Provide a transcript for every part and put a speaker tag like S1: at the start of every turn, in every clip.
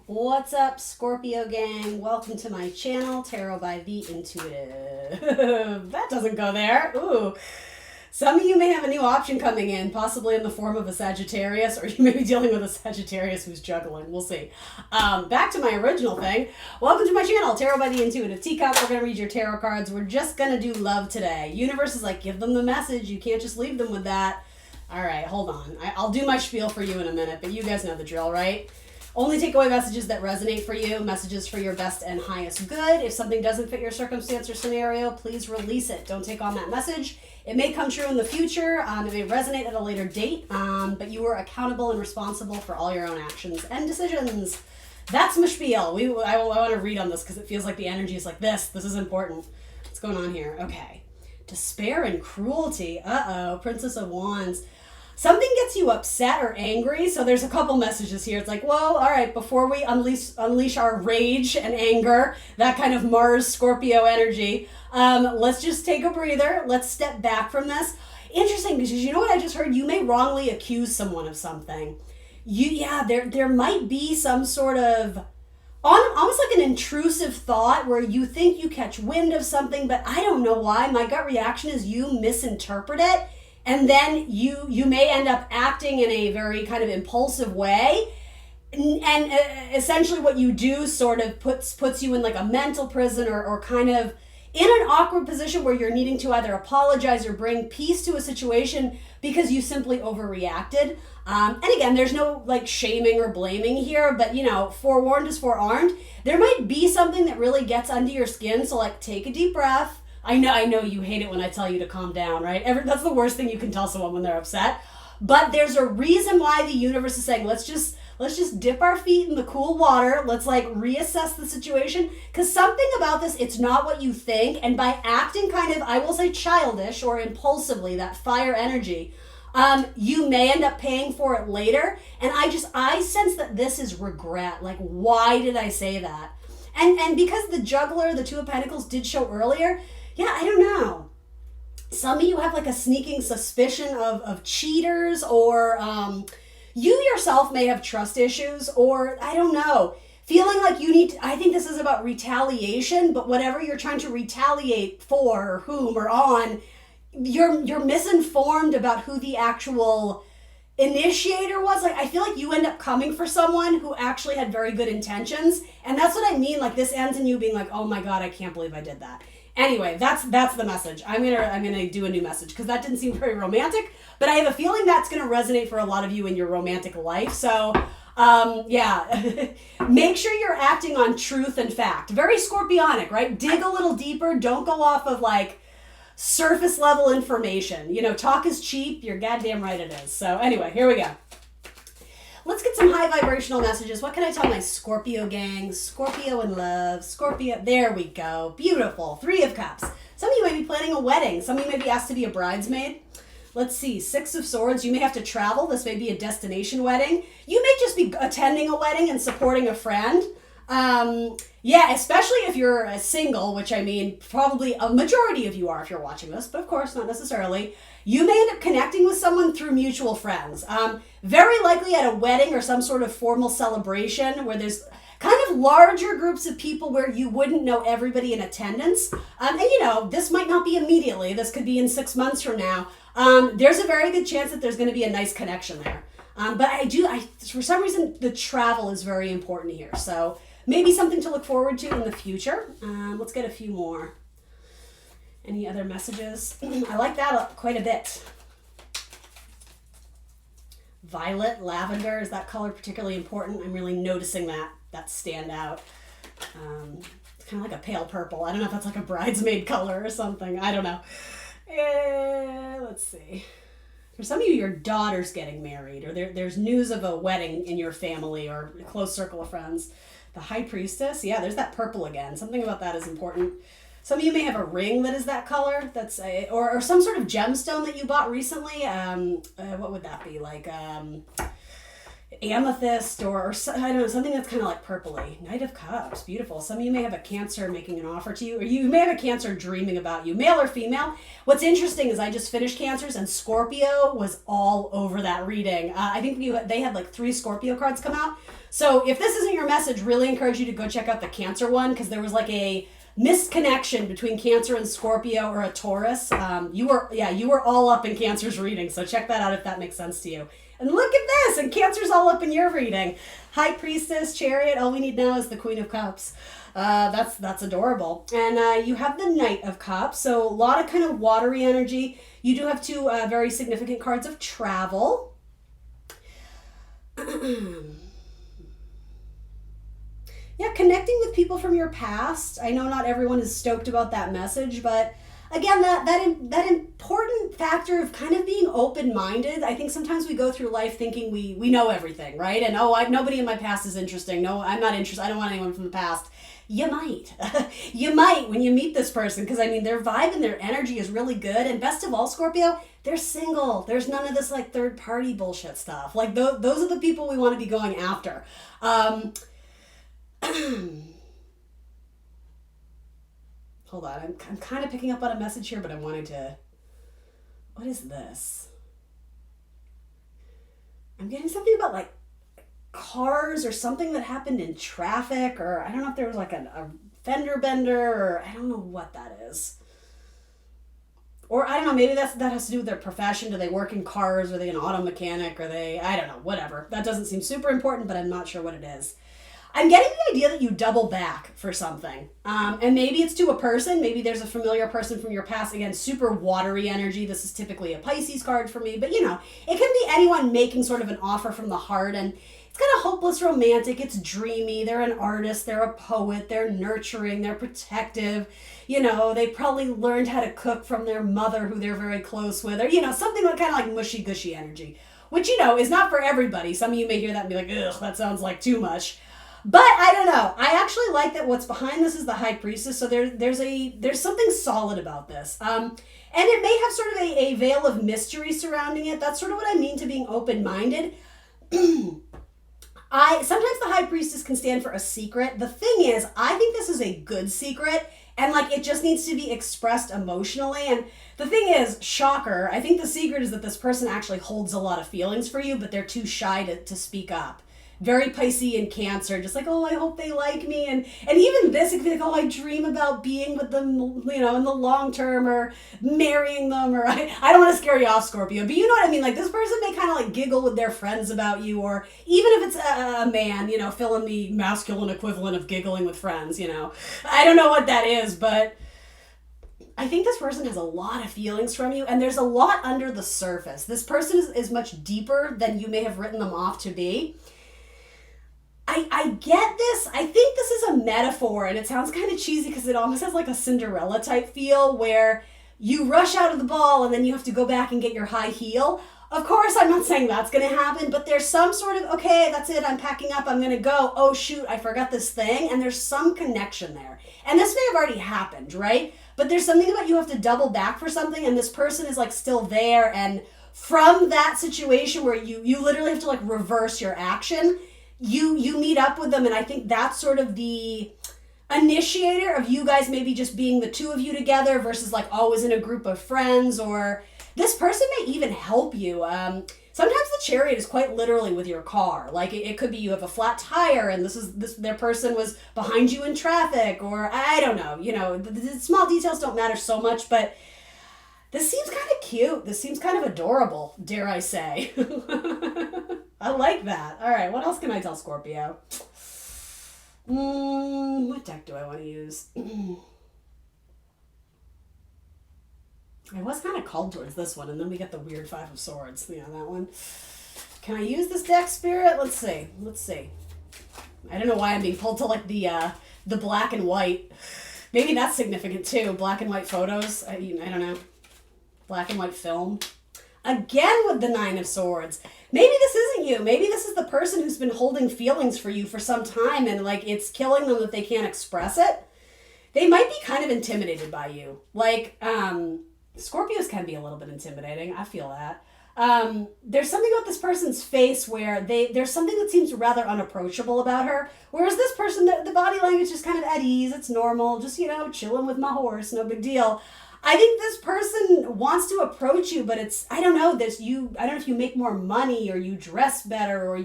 S1: What's up, Scorpio gang? Welcome to my channel, Tarot by the Intuitive. That doesn't go there. Ooh. Some of you may have a new option coming in, possibly in the form of a Sagittarius, or you may be dealing with a Sagittarius who's juggling. We'll see. Back to my original thing. Welcome to my channel, Tarot by the Intuitive. Teacup, we're going to read your tarot cards. We're just going to do love today. Universe is like, give them the message. You can't just leave them with that. All right, hold on. I'll do my spiel for you in a minute, but you guys know the drill, right? Only take away messages that resonate for you, messages for your best and highest good. If something doesn't fit your circumstance or scenario, please release it. Don't take on that message. It may come true in the future. It may resonate at a later date, but you are accountable and responsible for all your own actions and decisions. That's my spiel. I want to read on this because it feels like the energy is like this. This is important. What's going on here? Okay. Despair and cruelty. Uh-oh. Princess of Wands. Something gets you upset or angry, so there's a couple messages here. It's like, whoa, all right, before we unleash our rage and anger, that kind of Mars Scorpio energy, let's just take a breather. Let's step back from this. Interesting, because you know what I just heard? You may wrongly accuse someone of something. There might be some sort of almost like an intrusive thought where you think you catch wind of something, but I don't know why. My gut reaction is you misinterpret it. And then you may end up acting in a very kind of impulsive way. And essentially what you do sort of puts you in like a mental prison or kind of in an awkward position where you're needing to either apologize or bring peace to a situation because you simply overreacted. And again, there's no like shaming or blaming here, but forewarned is forearmed. There might be something that really gets under your skin. So like take a deep breath. I know you hate it when I tell you to calm down, right? That's the worst thing you can tell someone when they're upset. But there's a reason why the universe is saying, let's just dip our feet in the cool water. Let's like reassess the situation. Because something about this, it's not what you think. And by acting kind of, I will say childish or impulsively, that fire energy, you may end up paying for it later. And I sense that this is regret. Like, why did I say that? And because the juggler, the Two of Pentacles did show earlier, yeah, I don't know. Some of you have like a sneaking suspicion of cheaters, or you yourself may have trust issues, or I don't know, feeling like I think this is about retaliation, but whatever you're trying to retaliate for, or whom, or on, you're misinformed about who the actual initiator was. Like, I feel like you end up coming for someone who actually had very good intentions, and that's what I mean. Like, this ends in you being like, oh my God, I can't believe I did that. Anyway, that's the message. I'm gonna do a new message because that didn't seem very romantic, but I have a feeling that's gonna resonate for a lot of you in your romantic life. So, make sure you're acting on truth and fact. Very Scorpionic, right? Dig a little deeper. Don't go off of like surface level information. Talk is cheap. You're goddamn right it is. So anyway, here we go. Let's get some high vibrational messages. What can I tell my Scorpio gang? Scorpio in love. Scorpio. There we go. Beautiful. Three of Cups. Some of you may be planning a wedding. Some of you may be asked to be a bridesmaid. Let's see. Six of Swords. You may have to travel. This may be a destination wedding. You may just be attending a wedding and supporting a friend. Especially if you're a single, which I mean, probably a majority of you are if you're watching this, but of course not necessarily. You may end up connecting with someone through mutual friends. Very likely at a wedding or some sort of formal celebration where there's kind of larger groups of people where you wouldn't know everybody in attendance. This might not be immediately. This could be in 6 months from now. There's a very good chance that there's going to be a nice connection there. But for some reason, the travel is very important here. So maybe something to look forward to in the future. Let's get a few more. Any other messages? I like that quite a bit. Violet, lavender, is that color particularly important? I'm really noticing that stand out. It's kind of like a pale purple. I don't know if that's like a bridesmaid color or something. I don't know. Let's see. For some of you, your daughter's getting married, or there's news of a wedding in your family or a close circle of friends. The High Priestess, yeah, there's that purple again. Something about that is important. Some of you may have a ring that is that color. That's or some sort of gemstone that you bought recently. What would that be? Like amethyst or I don't know, something that's kind of like purpley. Knight of Cups, beautiful. Some of you may have a Cancer making an offer to you, or you may have a Cancer dreaming about you, male or female. What's interesting is I just finished Cancers and Scorpio was all over that reading. I think they had like 3 Scorpio cards come out. So if this isn't your message, really encourage you to go check out the Cancer one, because there was like a missed connection between Cancer and Scorpio or a Taurus. You were all up in Cancer's reading, so check that out if that makes sense to you. And look at this, and Cancer's all up in your reading. High Priestess, Chariot, all we need now is the Queen of Cups. That's adorable. And you have the Knight of Cups, so a lot of kind of watery energy. You do have 2 very significant cards of travel. Yeah, connecting with people from your past. I know not everyone is stoked about that message, but again, that important factor of kind of being open-minded. I think sometimes we go through life thinking we know everything, right? And nobody in my past is interesting. No, I'm not interested. I don't want anyone from the past. You might. You might when you meet this person, because I mean, their vibe and their energy is really good. And best of all, Scorpio, they're single. There's none of this like third-party bullshit stuff. Like those are the people we want to be going after. Hold on, I'm kind of picking up on a message here, but I wanted to... What is this? I'm getting something about like cars or something that happened in traffic, or I don't know if there was like a fender bender, or I don't know what that is. Or I don't know, maybe that has to do with their profession. Do they work in cars? Are they an auto mechanic? I don't know, whatever. That doesn't seem super important, but I'm not sure what it is. I'm getting the idea that you double back for something. And maybe it's to a person. Maybe there's a familiar person from your past. Again, super watery energy. This is typically a Pisces card for me. But, you know, it can be anyone making sort of an offer from the heart. And it's kind of hopeless romantic. It's dreamy. They're an artist. They're a poet. They're nurturing. They're protective. You know, they probably learned how to cook from their mother, who they're very close with. Or, you know, something like kind of like mushy-gushy energy. Which, you know, is not for everybody. Some of you may hear that and be like, ugh, that sounds like too much. But I don't know. I actually like that what's behind this is the High Priestess. So there's something solid about this. And it may have sort of a veil of mystery surrounding it. That's sort of what I mean to being open-minded. Sometimes the High Priestess can stand for a secret. The thing is, I think this is a good secret. And like it just needs to be expressed emotionally. And the thing is, shocker, I think the secret is that this person actually holds a lot of feelings for you, but they're too shy to speak up. Very Pisces and Cancer, just like, oh, I hope they like me. And even this, it could be like, oh, I dream about being with them, you know, in the long term, or marrying them, or I don't want to scare you off, Scorpio, but you know what I mean? Like, this person may kind of like giggle with their friends about you, or even if it's a man, you know, fill in the masculine equivalent of giggling with friends, you know. I don't know what that is, but I think this person has a lot of feelings from you, and there's a lot under the surface. This person is much deeper than you may have written them off to be. I get this. I think this is a metaphor, and it sounds kind of cheesy because it almost has like a Cinderella type feel where you rush out of the ball and then you have to go back and get your high heel. Of course, I'm not saying that's going to happen, but there's some sort of, okay, that's it, I'm packing up, I'm going to go. Oh, shoot, I forgot this thing. And there's some connection there. And this may have already happened, right? But there's something about you have to double back for something, and this person is like still there. And from that situation where you literally have to like reverse your action, you meet up with them, and I think that's sort of the initiator of you guys maybe just being the two of you together versus like always in a group of friends. Or this person may even help you. Sometimes the Chariot is quite literally with your car. Like it could be you have a flat tire and their person was behind you in traffic, or I don't know, you know, the small details don't matter so much, but this seems kind of cute. This seems kind of adorable, dare I say. I like that. All right, what else can I tell Scorpio? What deck do I want to use? I was kind of called towards this one, and then we get the weird Five of Swords. Yeah, that one. Can I use this deck, Spirit? Let's see. I don't know why I'm being pulled to like the black and white. Maybe that's significant too. Black and white photos. I don't know. Black and white film. Again with the Nine of Swords. Maybe this isn't you. Maybe this is the person who's been holding feelings for you for some time, and like it's killing them that they can't express it. They might be kind of intimidated by you. Like, Scorpios can be a little bit intimidating. I feel that. There's something about this person's face where there's something that seems rather unapproachable about her. Whereas this person, the body language is kind of at ease. It's normal. Just, chilling with my horse. No big deal. I think this person wants to approach you, but I don't know, I don't know if you make more money or you dress better or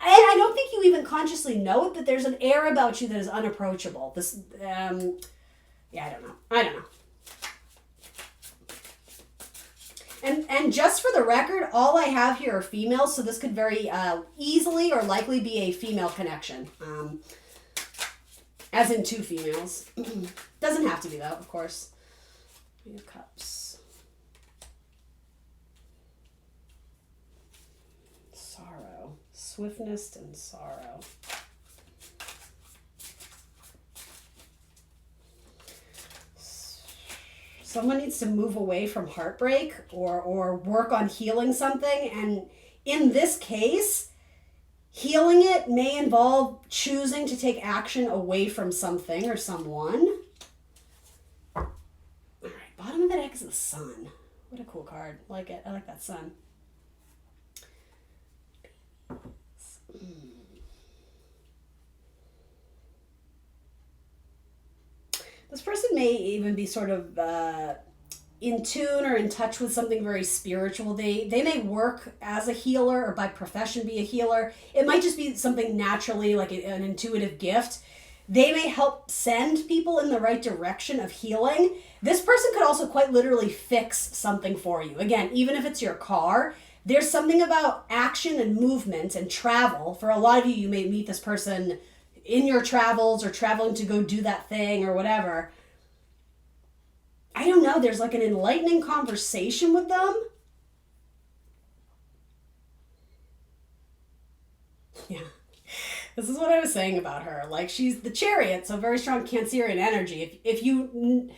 S1: I don't think you even consciously know it, but there's an air about you that is unapproachable. I don't know. And just for the record, all I have here are females, so this could very easily or likely be a female connection. As in 2 females. Doesn't have to be, though, of course. Three of Cups. Sorrow. Swiftness and sorrow. Someone needs to move away from heartbreak or work on healing something. And in this case, healing it may involve choosing to take action away from something or someone. All right, bottom of the deck is the Sun. What a cool card. I like it. I like that Sun. This person may even be sort of in tune or in touch with something very spiritual. They may work as a healer or by profession be a healer. It might just be something naturally like an intuitive gift. They may help send people in the right direction of healing. This person could also quite literally fix something for you. Again, even if it's your car, there's something about action and movement and travel. For a lot of you, you may meet this person in your travels or traveling to go do that thing or whatever. I don't know. There's like an enlightening conversation with them. Yeah. This is what I was saying about her. Like, she's the Chariot, so very strong Cancerian energy. If you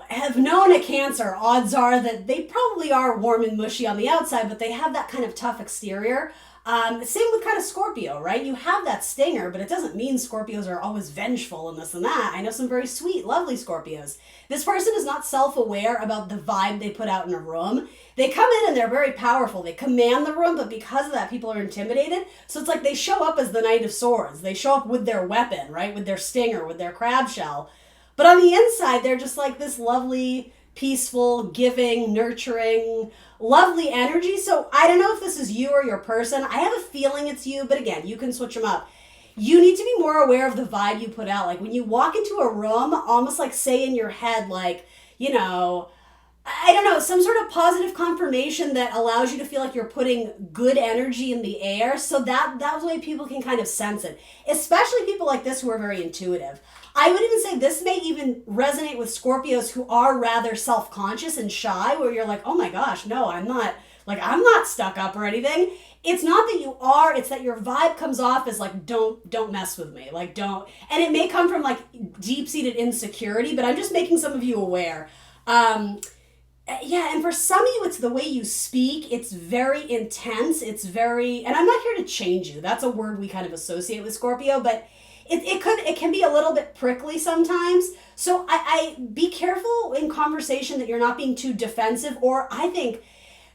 S1: have known a Cancer, odds are that they probably are warm and mushy on the outside, but they have that kind of tough exterior. Same with kind of Scorpio, right? You have that stinger, but it doesn't mean Scorpios are always vengeful and this and that. I know some very sweet, lovely Scorpios. This person is not self-aware about the vibe they put out in a room. They come in and they're very powerful. They command the room, but because of that, people are intimidated. So it's like they show up as the Knight of Swords. They show up with their weapon, right? With their stinger, with their crab shell. But on the inside, they're just like this lovely, peaceful, giving, nurturing, lovely energy. So I don't know if this is you or your person. I have a feeling it's you, but again, you can switch them up. You need to be more aware of the vibe you put out. Like when you walk into a room, almost like say in your head, like, I don't know, some sort of positive confirmation that allows you to feel like you're putting good energy in the air. So that way people can kind of sense it, especially people like this who are very intuitive. I would even say this may even resonate with Scorpios who are rather self-conscious and shy, where you're like, oh my gosh, no, I'm not stuck up or anything. It's not that you are, it's that your vibe comes off as like, don't mess with me. Like, don't. And it may come from like deep-seated insecurity, but I'm just making some of you aware. Yeah, and for some of you, it's the way you speak. It's very intense. It's very, and I'm not here to change you. That's a word we kind of associate with Scorpio, but it can be a little bit prickly sometimes. So I be careful in conversation that you're not being too defensive, or I think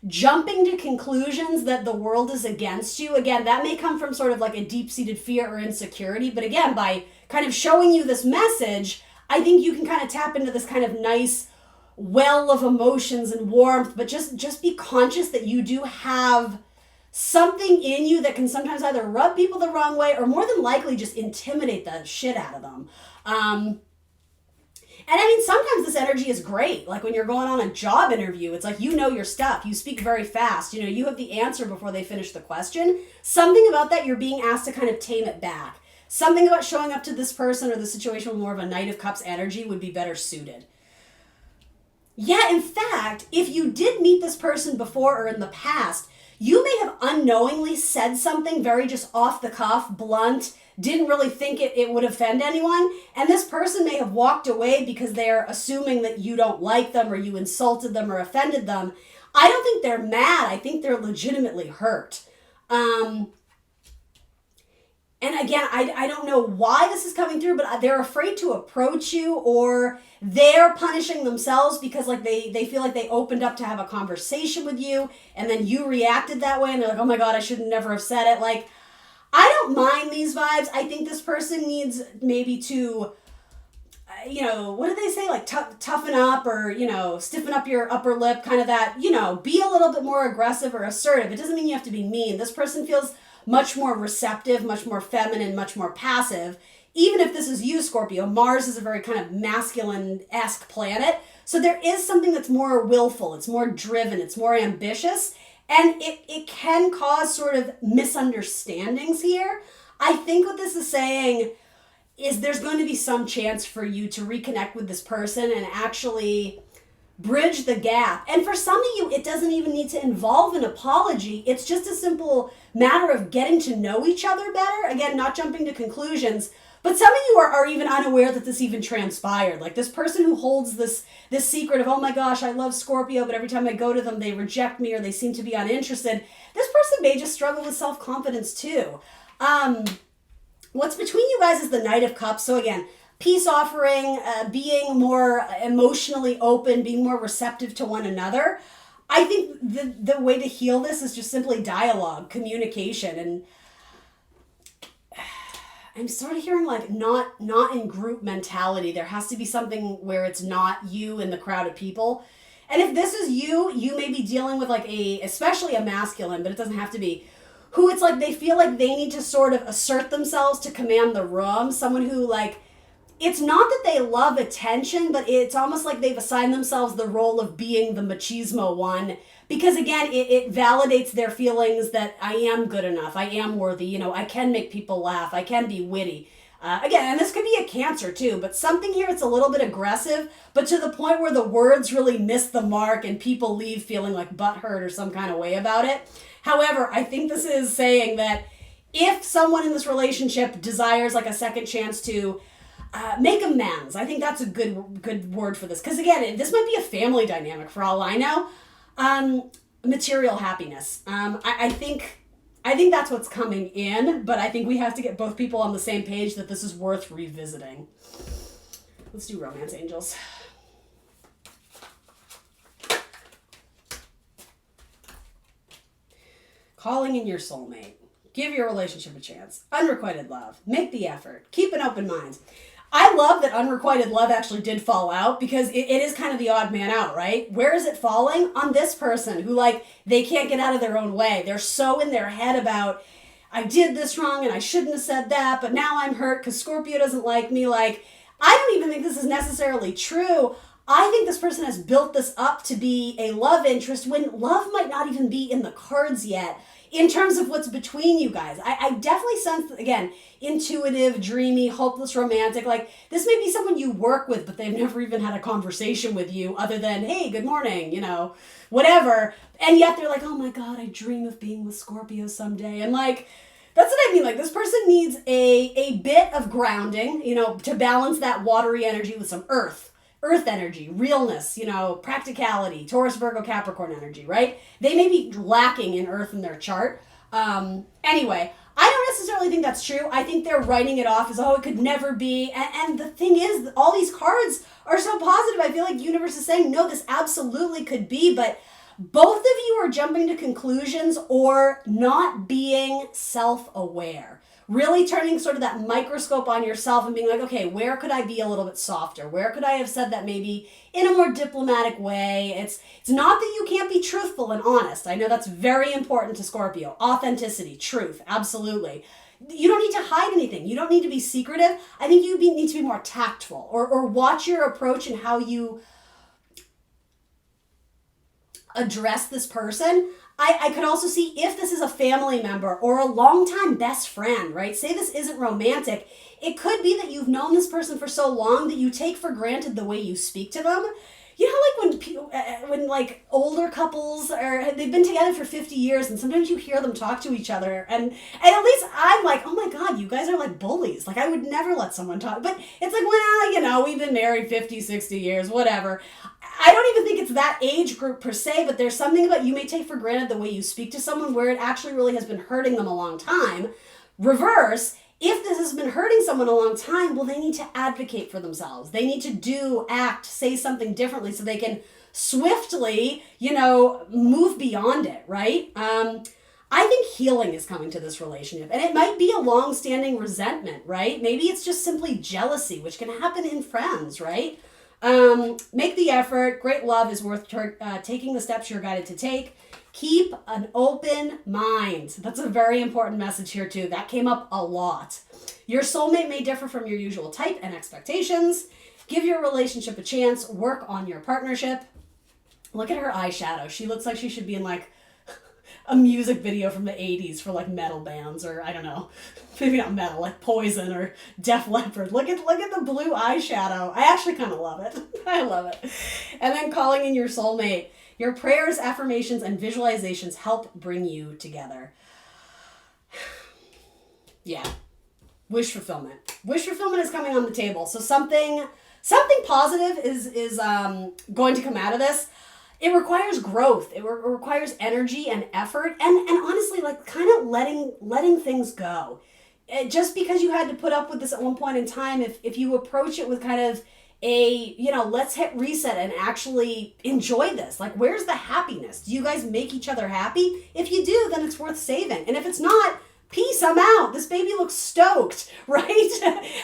S1: jumping to conclusions that the world is against you. Again, that may come from sort of like a deep-seated fear or insecurity, but again, by kind of showing you this message, I think you can kind of tap into this kind of nice well of emotions and warmth, but just be conscious that you do have something in you that can sometimes either rub people the wrong way or more than likely just intimidate the shit out of them. And I mean, sometimes this energy is great. Like when you're going on a job interview, it's like, you know your stuff. You speak very fast. You have the answer before they finish the question. Something about that, you're being asked to kind of tame it back. Something about showing up to this person or the situation with more of a Knight of Cups energy would be better suited. Yeah, in fact, if you did meet this person before or in the past, you may have unknowingly said something very just off the cuff, blunt, didn't really think it would offend anyone, and this person may have walked away because they're assuming that you don't like them or you insulted them or offended them. I don't think they're mad. I think they're legitimately hurt. And And again, I don't know why this is coming through, but they're afraid to approach you, or they're punishing themselves because like they feel like they opened up to have a conversation with you and then you reacted that way and they're like, oh my God, I should never have said it. Like, I don't mind these vibes. I think this person needs maybe to, what do they say? Like toughen up or, stiffen up your upper lip, kind of that, be a little bit more aggressive or assertive. It doesn't mean you have to be mean. This person feels much more receptive, much more feminine, much more passive. Even if this is you, Scorpio, Mars is a very kind of masculine-esque planet. So there is something that's more willful, it's more driven, it's more ambitious, and it can cause sort of misunderstandings here. I think what this is saying is there's going to be some chance for you to reconnect with this person and actually bridge the gap. And for some of you, it doesn't even need to involve an apology. It's just a simple matter of getting to know each other better. Again, not jumping to conclusions, but some of you are even unaware that this even transpired. Like this person who holds this secret of, oh my gosh, I love Scorpio, but every time I go to them, they reject me or they seem to be uninterested. This person may just struggle with self-confidence too. What's between you guys is the Knight of Cups. So again, peace offering, being more emotionally open, being more receptive to one another. I think the way to heal this is just simply dialogue, communication. And I'm sort of hearing like not in group mentality. There has to be something where it's not you in the crowd of people. And if this is you, you may be dealing with like especially a masculine, but it doesn't have to be, who it's like they feel like they need to sort of assert themselves to command the room. Someone who like, it's not that they love attention, but it's almost like they've assigned themselves the role of being the machismo one. Because again, it validates their feelings that I am good enough, I am worthy, I can make people laugh, I can be witty. Again, and this could be a Cancer too, but something here it's a little bit aggressive, but to the point where the words really miss the mark and people leave feeling like butthurt or some kind of way about it. However, I think this is saying that if someone in this relationship desires like a second chance to make amends, I think that's a good word for this. Because again, this might be a family dynamic for all I know. Material happiness. I think that's what's coming in, but I think we have to get both people on the same page that this is worth revisiting. Let's do romance angels. Calling in your soulmate. Give your relationship a chance. Unrequited love. Make the effort. Keep an open mind. I love that unrequited love actually did fall out because it is kind of the odd man out, right? Where is it falling? On this person who like, they can't get out of their own way. They're so in their head about, I did this wrong and I shouldn't have said that, but now I'm hurt because Scorpio doesn't like me. Like, I don't even think this is necessarily true. I think this person has built this up to be a love interest when love might not even be in the cards yet. In terms of what's between you guys, I definitely sense, again, intuitive, dreamy, hopeless, romantic. Like, this may be someone you work with, but they've never even had a conversation with you other than, hey, good morning, whatever. And yet they're like, oh my God, I dream of being with Scorpio someday. And like, that's what I mean. Like, this person needs a bit of grounding, to balance that watery energy with some earth energy, realness, practicality, Taurus, Virgo, Capricorn energy, right? They may be lacking in earth in their chart. Anyway, I don't necessarily think that's true. I think they're writing it off as, oh, it could never be. And the thing is, all these cards are so positive. I feel like universe is saying, no, this absolutely could be, but both of you are jumping to conclusions or not being self-aware. Really turning sort of that microscope on yourself and being like, okay, where could I be a little bit softer? Where could I have said that maybe in a more diplomatic way? It's not that you can't be truthful and honest. I know that's very important to Scorpio. Authenticity, truth, absolutely. You don't need to hide anything. You don't need to be secretive. I think you need to be more tactful or watch your approach and how you address this person. I could also see if this is a family member or a longtime best friend, right? Say this isn't romantic. It could be that you've known this person for so long that you take for granted the way you speak to them. You know, like when like older couples they've been together for 50 years and sometimes you hear them talk to each other and at least I'm like, oh my God, you guys are like bullies. Like I would never let someone talk, but it's like, well, we've been married 50, 60 years, whatever. I don't even think it's that age group per se, but there's something about you may take for granted the way you speak to someone where it actually really has been hurting them a long time. Reverse, If this has been hurting someone a long time, well, they need to advocate for themselves. They need to do, act, say something differently so they can swiftly, move beyond it, right? I think healing is coming to this relationship, and it might be a long-standing resentment, right? Maybe it's just simply jealousy, which can happen in friends, right? Make the effort. Great love is worth taking the steps you're guided to take. Keep an open mind. That's a very important message here too. That came up a lot. Your soulmate may differ from your usual type and expectations. Give your relationship a chance. Work on your partnership. Look at her eyeshadow. She looks like she should be in like a music video from the 80s for like metal bands, or I don't know, maybe not metal, like Poison or Def Leppard. Look at the blue eyeshadow. I actually kind of love it. I love it. And then calling in your soulmate. Your prayers, affirmations, and visualizations help bring you together. Yeah. Wish fulfillment. Wish fulfillment is coming on the table. So something positive is going to come out of this. It requires growth. It requires energy and effort, and honestly, like kind of letting things go. Just because you had to put up with this at one point in time, if you approach it with kind of let's hit reset and actually enjoy this. Like, where's the happiness? Do you guys make each other happy? If you do, then it's worth saving. And if it's not, peace, I'm out. This baby looks stoked, right?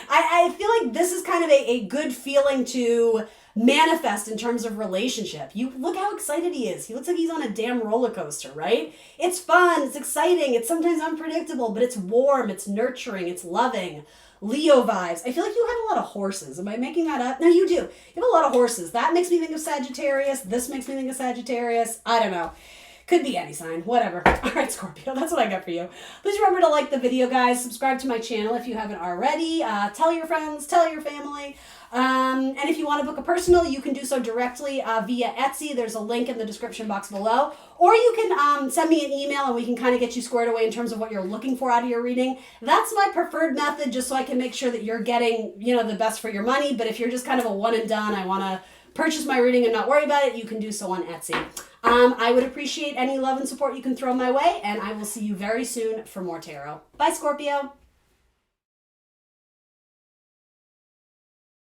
S1: I feel like this is kind of a good feeling to manifest in terms of relationship. You look how excited he is. He looks like he's on a damn roller coaster, right? It's fun, it's exciting, it's sometimes unpredictable, but it's warm, it's nurturing, it's loving. Leo vibes. I feel like you have a lot of horses. Am I making that up? No, you do. You have a lot of horses. That makes me think of Sagittarius. This makes me think of Sagittarius. I don't know. Could be any sign, whatever. All right, Scorpio, that's what I got for you. Please remember to like the video, guys. Subscribe to my channel if you haven't already. Tell your friends, tell your family. And if you want to book a personal, you can do so directly via Etsy. There's a link in the description box below. Or you can send me an email and we can kind of get you squared away in terms of what you're looking for out of your reading. That's my preferred method, just so I can make sure that you're getting, the best for your money. But if you're just kind of a one and done, I want to purchase my reading and not worry about it, you can do so on Etsy. I would appreciate any love and support you can throw my way, and I will see you very soon for more tarot. Bye, Scorpio.